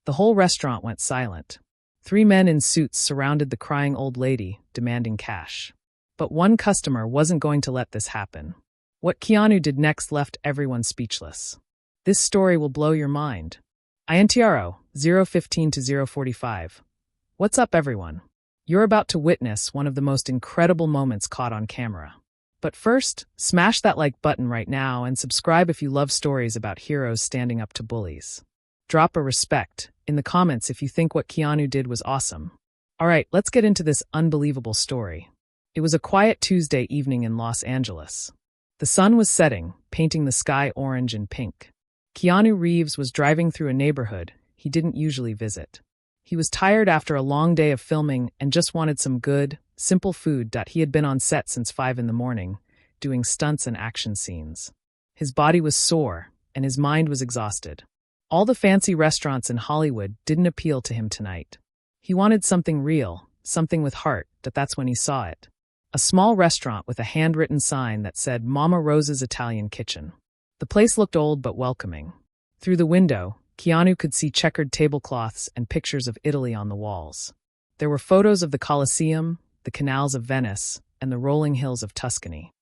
The whole restaurant went silent. 3 men in suits surrounded the crying old lady, demanding cash. But one customer wasn't going to let this happen. What Keanu did next left everyone speechless. This story will blow your mind. INTRO 015 to 045. What's up, everyone? You're about to witness one of the most incredible moments caught on camera. But first, smash that like button right now and subscribe if you love stories about heroes standing up to bullies. Drop a respect in the comments if you think what Keanu did was awesome. Alright, let's get into this unbelievable story. It was a quiet Tuesday evening in Los Angeles. The sun was setting, painting the sky orange and pink. Keanu Reeves was driving through a neighborhood he didn't usually visit. He was tired after a long day of filming and just wanted some good, simple food. He had been on set since 5 a.m, doing stunts and action scenes. His body was sore, and his mind was exhausted. All the fancy restaurants in Hollywood didn't appeal to him tonight. He wanted something real, something with heart. That's when he saw it. A small restaurant with a handwritten sign that said Mama Rosa's Italian Kitchen. The place looked old but welcoming. Through the window, Keanu could see checkered tablecloths and pictures of Italy on the walls. There were photos of the Colosseum, the canals of Venice, and the rolling hills of Tuscany.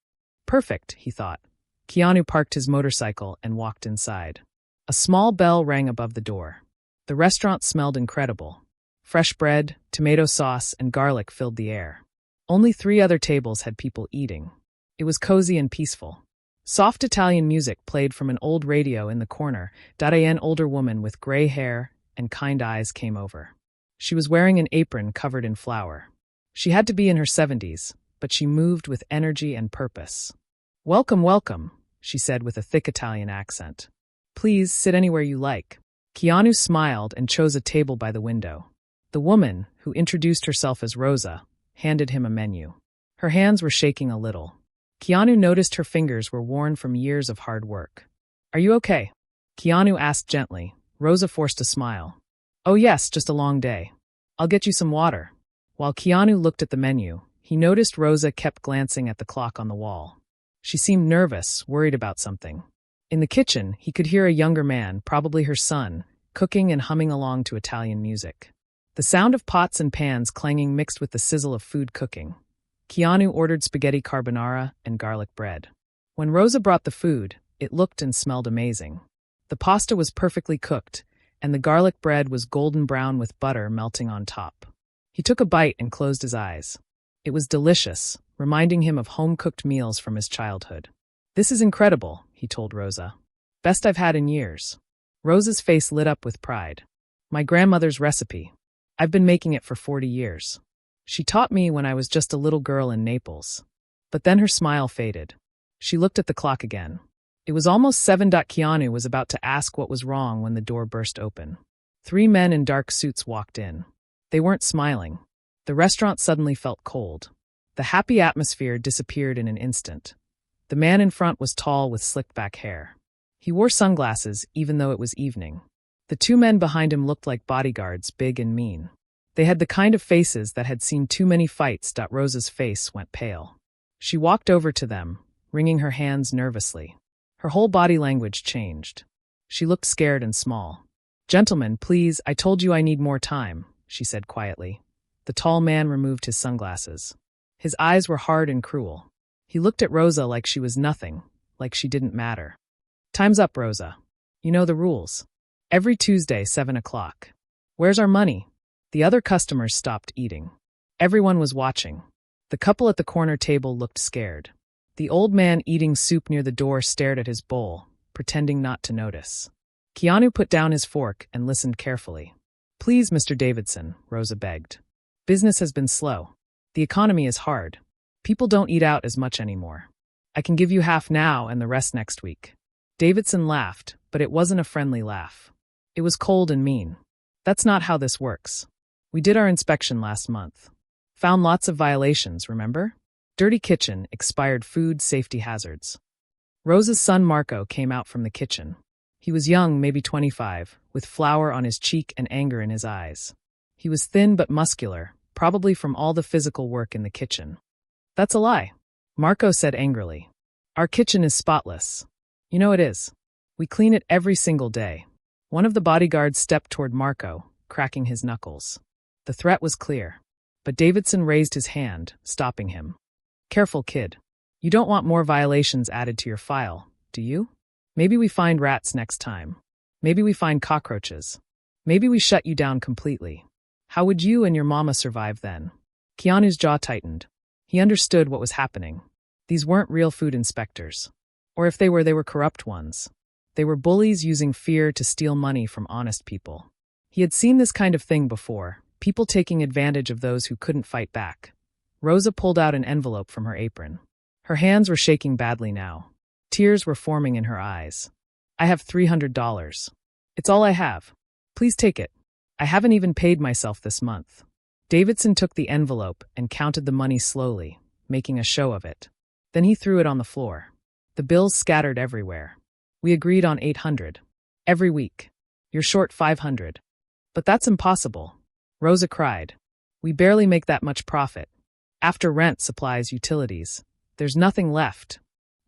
Perfect, he thought. Keanu parked his motorcycle and walked inside. A small bell rang above the door. The restaurant smelled incredible. Fresh bread, tomato sauce, and garlic filled the air. Only 3 other tables had people eating. It was cozy and peaceful. Soft Italian music played from an old radio in the corner. An older woman with gray hair and kind eyes came over. She was wearing an apron covered in flour. She had to be in her 70s, but she moved with energy and purpose. "Welcome, welcome," she said with a thick Italian accent. "Please sit anywhere you like." Keanu smiled and chose a table by the window. The woman, who introduced herself as Rosa, handed him a menu. Her hands were shaking a little. Keanu noticed her fingers were worn from years of hard work. "Are you okay?" Keanu asked gently. Rosa forced a smile. "Oh yes, just a long day. I'll get you some water." While Keanu looked at the menu, he noticed Rosa kept glancing at the clock on the wall. She seemed nervous, worried about something. In the kitchen, he could hear a younger man, probably her son, cooking and humming along to Italian music. The sound of pots and pans clanging mixed with the sizzle of food cooking. Keanu ordered spaghetti carbonara and garlic bread. When Rosa brought the food, it looked and smelled amazing. The pasta was perfectly cooked, and the garlic bread was golden brown with butter melting on top. He took a bite and closed his eyes. It was delicious, reminding him of home-cooked meals from his childhood. "This is incredible," he told Rosa. "Best I've had in years." Rosa's face lit up with pride. "My grandmother's recipe. I've been making it for 40 years. She taught me when I was just a little girl in Naples." But then her smile faded. She looked at the clock again. It was almost 7. Keanu was about to ask what was wrong when the door burst open. 3 men in dark suits walked in. They weren't smiling. The restaurant suddenly felt cold. The happy atmosphere disappeared in an instant. The man in front was tall with slicked-back hair. He wore sunglasses even though it was evening. The 2 men behind him looked like bodyguards, big and mean. They had the kind of faces that had seen too many fights. Rosa's face went pale. She walked over to them, wringing her hands nervously. Her whole body language changed. She looked scared and small. "Gentlemen, please, I told you I need more time," she said quietly. The tall man removed his sunglasses. His eyes were hard and cruel. He looked at Rosa like she was nothing, like she didn't matter. "Time's up, Rosa. You know the rules. Every Tuesday, 7 o'clock. Where's our money?" The other customers stopped eating. Everyone was watching. The couple at the corner table looked scared. The old man eating soup near the door stared at his bowl, pretending not to notice. Keanu put down his fork and listened carefully. "Please, Mr. Davidson," Rosa begged. "Business has been slow. The economy is hard. People don't eat out as much anymore. I can give you half now and the rest next week." Davidson laughed, but it wasn't a friendly laugh. It was cold and mean. "That's not how this works. We did our inspection last month. Found lots of violations, remember? Dirty kitchen, expired food, safety hazards." Rosa's son Marco came out from the kitchen. He was young, maybe 25, with flour on his cheek and anger in his eyes. He was thin but muscular, probably from all the physical work in the kitchen. "That's a lie," Marco said angrily. "Our kitchen is spotless. You know it is. We clean it every single day. One of the bodyguards stepped toward Marco, cracking his knuckles. The threat was clear, but Davidson raised his hand, stopping him. Careful, kid. You don't want more violations added to your file, do you? Maybe we find rats next time. Maybe we find cockroaches. Maybe we shut you down completely. How would you and your mama survive then? Keanu's jaw tightened. He understood what was happening. These weren't real food inspectors. Or if they were corrupt ones. They were bullies using fear to steal money from honest people. He had seen this kind of thing before, people taking advantage of those who couldn't fight back. Rosa pulled out an envelope from her apron. Her hands were shaking badly now. Tears were forming in her eyes. I have $300. It's all I have. Please take it. I haven't even paid myself this month. Davidson took the envelope and counted the money slowly, making a show of it. Then he threw it on the floor. The bills scattered everywhere. We agreed on $800. Every week. You're short $500. But that's impossible. Rosa cried. We barely make that much profit. After rent, supplies, utilities. There's nothing left.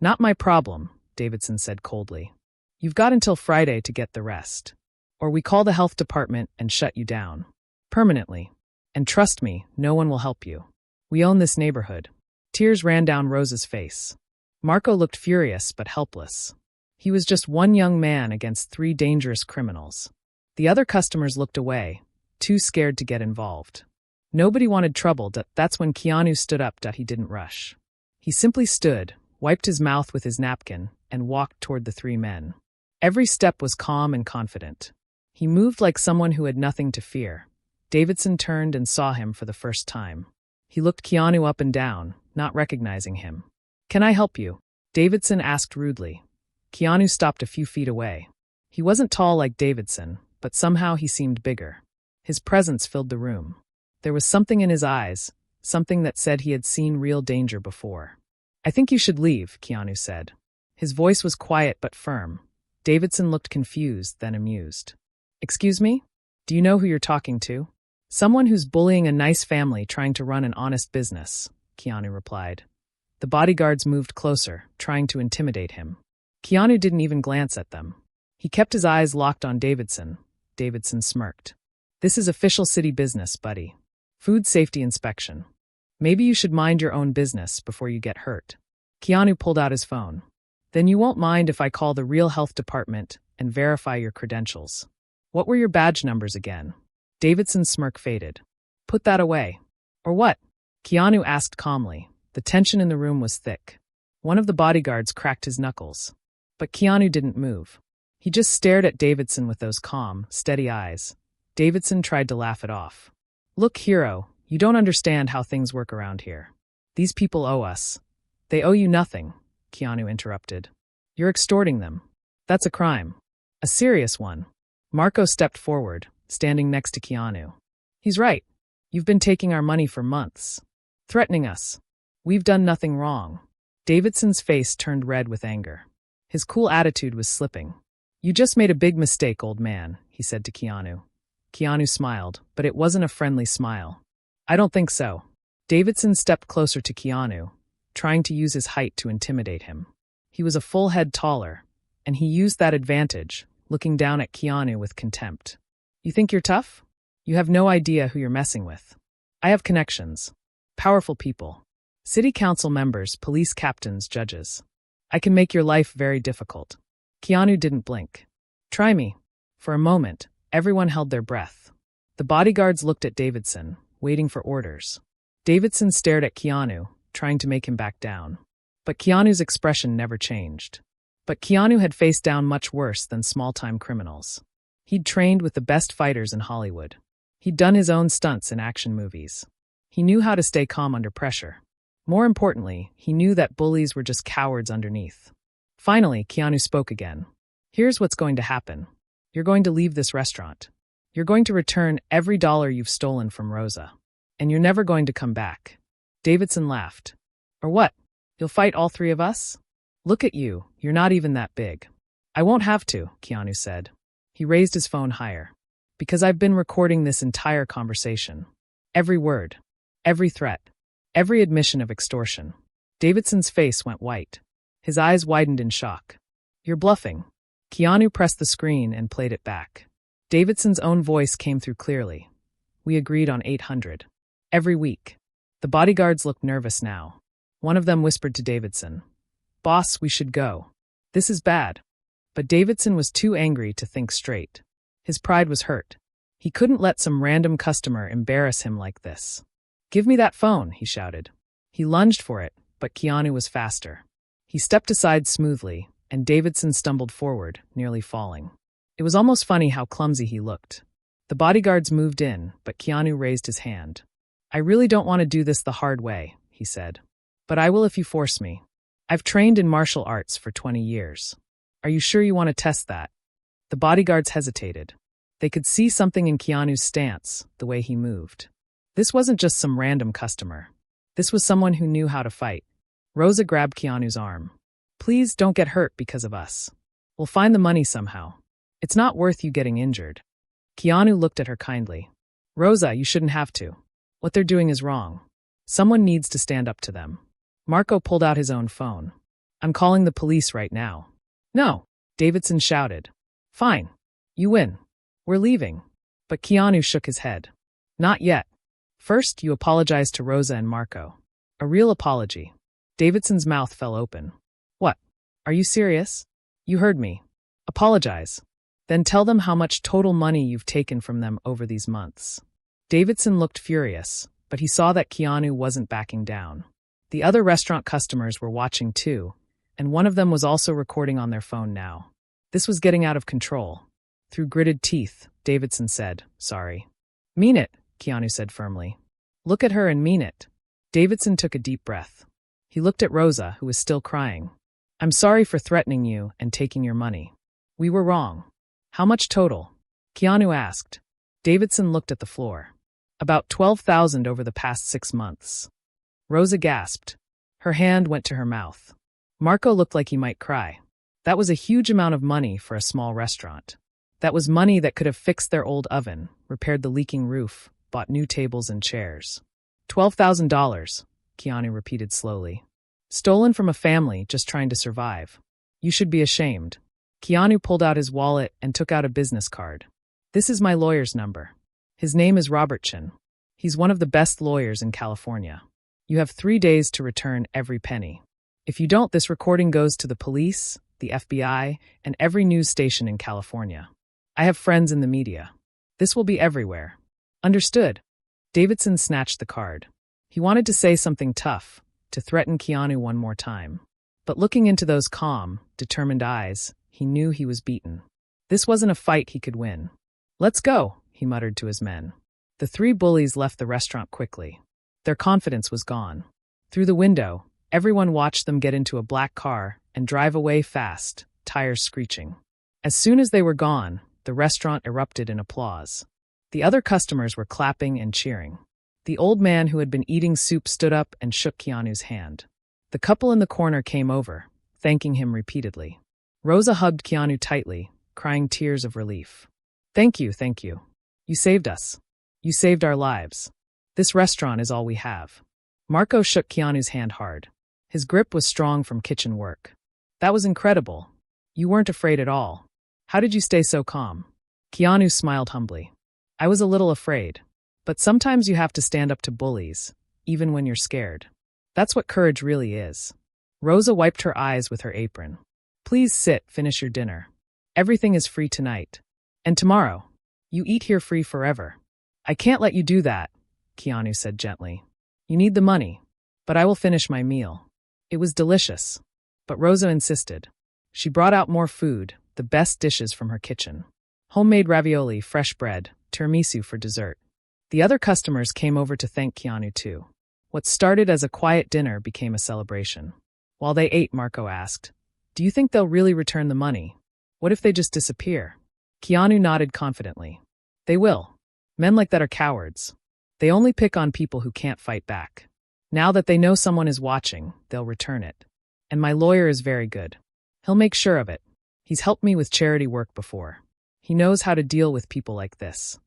Not my problem, Davidson said coldly. You've got until Friday to get the rest. Or we call the health department and shut you down. Permanently. And trust me, no one will help you. We own this neighborhood. Tears ran down Rosa's face. Marco looked furious but helpless. He was just one young man against 3 dangerous criminals. The other customers looked away, too scared to get involved. Nobody wanted trouble. That's when Keanu stood up. He didn't rush. He simply stood, wiped his mouth with his napkin, and walked toward the 3 men. Every step was calm and confident. He moved like someone who had nothing to fear. Davidson turned and saw him for the first time. He looked Keanu up and down, not recognizing him. Can I help you? Davidson asked rudely. Keanu stopped a few feet away. He wasn't tall like Davidson, but somehow he seemed bigger. His presence filled the room. There was something in his eyes, something that said he had seen real danger before. I think you should leave, Keanu said. His voice was quiet but firm. Davidson looked confused, then amused. Excuse me? Do you know who you're talking to? Someone who's bullying a nice family trying to run an honest business, Keanu replied. The bodyguards moved closer, trying to intimidate him. Keanu didn't even glance at them. He kept his eyes locked on Davidson. Davidson smirked. This is official city business, buddy. Food safety inspection. Maybe you should mind your own business before you get hurt. Keanu pulled out his phone. Then you won't mind if I call the real health department and verify your credentials. What were your badge numbers again? Davidson's smirk faded. Put that away. Or what? Keanu asked calmly. The tension in the room was thick. One of the bodyguards cracked his knuckles. But Keanu didn't move. He just stared at Davidson with those calm, steady eyes. Davidson tried to laugh it off. Look, hero, you don't understand how things work around here. These people owe us. They owe you nothing, Keanu interrupted. You're extorting them. That's a crime. A serious one. Marco stepped forward, standing next to Keanu. He's right. You've been taking our money for months. Threatening us. We've done nothing wrong. Davidson's face turned red with anger. His cool attitude was slipping. You just made a big mistake, old man, he said to Keanu. Keanu smiled, but it wasn't a friendly smile. I don't think so. Davidson stepped closer to Keanu, trying to use his height to intimidate him. He was a full head taller, and he used that advantage, looking down at Keanu with contempt. You think you're tough? You have no idea who you're messing with. I have connections. Powerful people. City council members, police captains, judges. I can make your life very difficult. Keanu didn't blink. Try me. For a moment, everyone held their breath. The bodyguards looked at Davidson, waiting for orders. Davidson stared at Keanu, trying to make him back down. But Keanu's expression never changed. But Keanu had faced down much worse than small-time criminals. He'd trained with the best fighters in Hollywood. He'd done his own stunts in action movies. He knew how to stay calm under pressure. More importantly, he knew that bullies were just cowards underneath. Finally, Keanu spoke again. Here's what's going to happen. You're going to leave this restaurant. You're going to return every dollar you've stolen from Rosa. And you're never going to come back. Davidson laughed. Or what? You'll fight all 3 of us? Look at you, you're not even that big. I won't have to, Keanu said. He raised his phone higher. Because I've been recording this entire conversation. Every word. Every threat. Every admission of extortion. Davidson's face went white. His eyes widened in shock. You're bluffing. Keanu pressed the screen and played it back. Davidson's own voice came through clearly. We agreed on 800. Every week. The bodyguards looked nervous now. One of them whispered to Davidson, "Boss, we should go. This is bad." But Davidson was too angry to think straight. His pride was hurt. He couldn't let some random customer embarrass him like this. "Give me that phone," he shouted. He lunged for it, but Keanu was faster. He stepped aside smoothly, and Davidson stumbled forward, nearly falling. It was almost funny how clumsy he looked. The bodyguards moved in, but Keanu raised his hand. "I really don't want to do this the hard way," he said. "But I will if you force me. I've trained in martial arts for 20 years. Are you sure you want to test that?" The bodyguards hesitated. They could see something in Keanu's stance, the way he moved. This wasn't just some random customer. This was someone who knew how to fight. Rosa grabbed Keanu's arm. "Please don't get hurt because of us. We'll find the money somehow. It's not worth you getting injured." Keanu looked at her kindly. "Rosa, you shouldn't have to. What they're doing is wrong. Someone needs to stand up to them." Marco pulled out his own phone. "I'm calling the police right now." "No," Davidson shouted. "Fine. You win. We're leaving." But Keanu shook his head. "Not yet. First, you apologize to Rosa and Marco. A real apology." Davidson's mouth fell open. "What? Are you serious?" "You heard me. Apologize. Then tell them how much total money you've taken from them over these months." Davidson looked furious, but he saw that Keanu wasn't backing down. The other restaurant customers were watching too, and one of them was also recording on their phone now. This was getting out of control. Through gritted teeth, Davidson said, "Sorry." "Mean it," Keanu said firmly. "Look at her and mean it." Davidson took a deep breath. He looked at Rosa, who was still crying. "I'm sorry for threatening you and taking your money. We were wrong." "How much total?" Keanu asked. Davidson looked at the floor. "About 12,000 over the past 6 months." Rosa gasped. Her hand went to her mouth. Marco looked like he might cry. That was a huge amount of money for a small restaurant. That was money that could have fixed their old oven, repaired the leaking roof, bought new tables and chairs. $12,000, Keanu repeated slowly. Stolen from a family just trying to survive. You should be ashamed. Keanu pulled out his wallet and took out a business card. "This is my lawyer's number. His name is Robertson. He's one of the best lawyers in California. You have 3 days to return every penny. If you don't, this recording goes to the police, the FBI, and every news station in California. I have friends in the media. This will be everywhere. Understood?" Davidson snatched the card. He wanted to say something tough, to threaten Keanu one more time. But looking into those calm, determined eyes, he knew he was beaten. This wasn't a fight he could win. "Let's go," he muttered to his men. The 3 bullies left the restaurant quickly. Their confidence was gone. Through the window, everyone watched them get into a black car and drive away fast, tires screeching. As soon as they were gone, the restaurant erupted in applause. The other customers were clapping and cheering. The old man who had been eating soup stood up and shook Keanu's hand. The couple in the corner came over, thanking him repeatedly. Rosa hugged Keanu tightly, crying tears of relief. Thank you. You saved us. You saved our lives. This restaurant is all we have." Marco shook Keanu's hand hard. His grip was strong from kitchen work. "That was incredible. You weren't afraid at all. How did you stay so calm?" Keanu smiled humbly. "I was a little afraid. But sometimes you have to stand up to bullies, even when you're scared. That's what courage really is." Rosa wiped her eyes with her apron. "Please sit, finish your dinner. Everything is free tonight. And tomorrow. You eat here free forever." "I can't let you do that," Keanu said gently. "You need the money. But I will finish my meal." It was delicious. But Rosa insisted. She brought out more food, the best dishes from her kitchen. Homemade ravioli, fresh bread, tiramisu for dessert. The other customers came over to thank Keanu too. What started as a quiet dinner became a celebration. While they ate, Marco asked, "Do you think they'll really return the money? What if they just disappear?" Keanu nodded confidently. "They will. Men like that are cowards. They only pick on people who can't fight back. Now that they know someone is watching, they'll return it. And my lawyer is very good. He'll make sure of it. He's helped me with charity work before. He knows how to deal with people like this."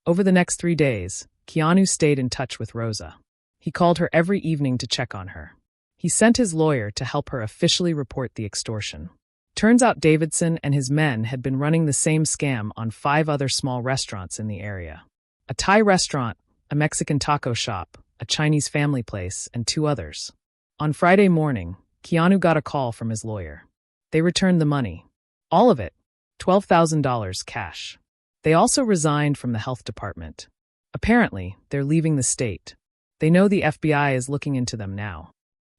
Over the next 3 days, Keanu stayed in touch with Rosa. He called her every evening to check on her. He sent his lawyer to help her officially report the extortion. Turns out Davidson and his men had been running the same scam on 5 other small restaurants in the area. A Thai restaurant, a Mexican taco shop, a Chinese family place, and 2 others. On Friday morning, Keanu got a call from his lawyer. They returned the money. All of it. $12,000 cash. They also resigned from the health department. Apparently, they're leaving the state. They know the FBI is looking into them now.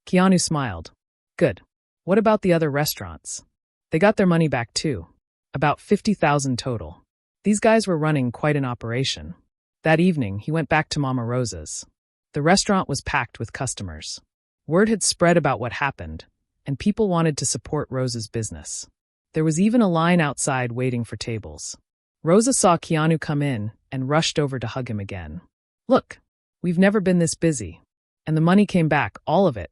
Keanu smiled. Good. What about the other restaurants? They got their money back too. About $50,000 total. These guys were running quite an operation. That evening, he went back to Mama Rosa's. The restaurant was packed with customers. Word had spread about what happened, and people wanted to support Rosa's business. There was even a line outside waiting for tables. Rosa saw Keanu come in and rushed over to hug him again. Look, we've never been this busy. And the money came back, all of it.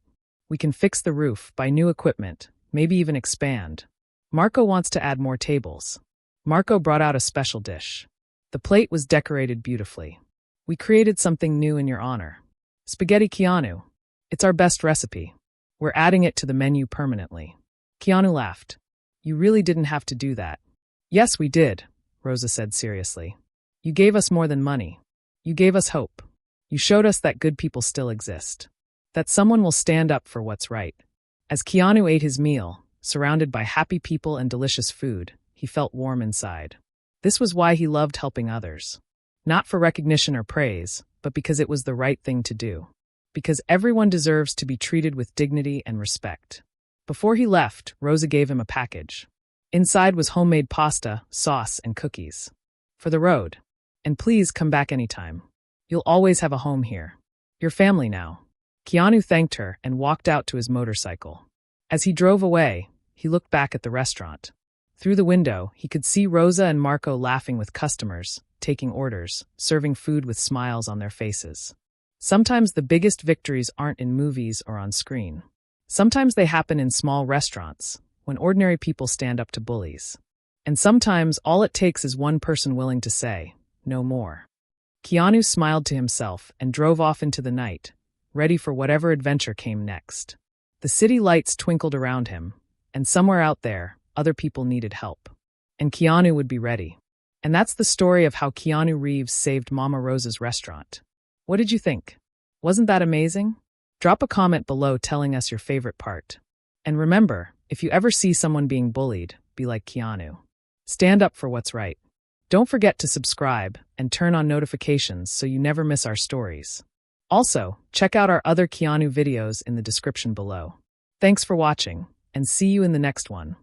We can fix the roof, buy new equipment, maybe even expand. Marco wants to add more tables. Marco brought out a special dish. The plate was decorated beautifully. We created something new in your honor. Spaghetti Keanu. It's our best recipe. We're adding it to the menu permanently. Keanu laughed. You really didn't have to do that. Yes, we did, Rosa said seriously. You gave us more than money. You gave us hope. You showed us that good people still exist. That someone will stand up for what's right. As Keanu ate his meal, surrounded by happy people and delicious food, he felt warm inside. This was why he loved helping others. Not for recognition or praise, but because it was the right thing to do. Because everyone deserves to be treated with dignity and respect. Before he left, Rosa gave him a package. Inside was homemade pasta, sauce, and cookies. For the road. And please come back anytime. You'll always have a home here. Your family now. Keanu thanked her and walked out to his motorcycle. As he drove away, he looked back at the restaurant. Through the window, he could see Rosa and Marco laughing with customers, taking orders, serving food with smiles on their faces. Sometimes the biggest victories aren't in movies or on screen. Sometimes they happen in small restaurants, when ordinary people stand up to bullies. And sometimes all it takes is one person willing to say, no more. Keanu smiled to himself and drove off into the night, ready for whatever adventure came next. The city lights twinkled around him, and somewhere out there, other people needed help. And Keanu would be ready. And that's the story of how Keanu Reeves saved Mama Rosa's restaurant. What did you think? Wasn't that amazing? Drop a comment below telling us your favorite part. And remember, if you ever see someone being bullied, be like Keanu. Stand up for what's right. Don't forget to subscribe and turn on notifications so you never miss our stories. Also, check out our other Keanu videos in the description below. Thanks for watching, and see you in the next one.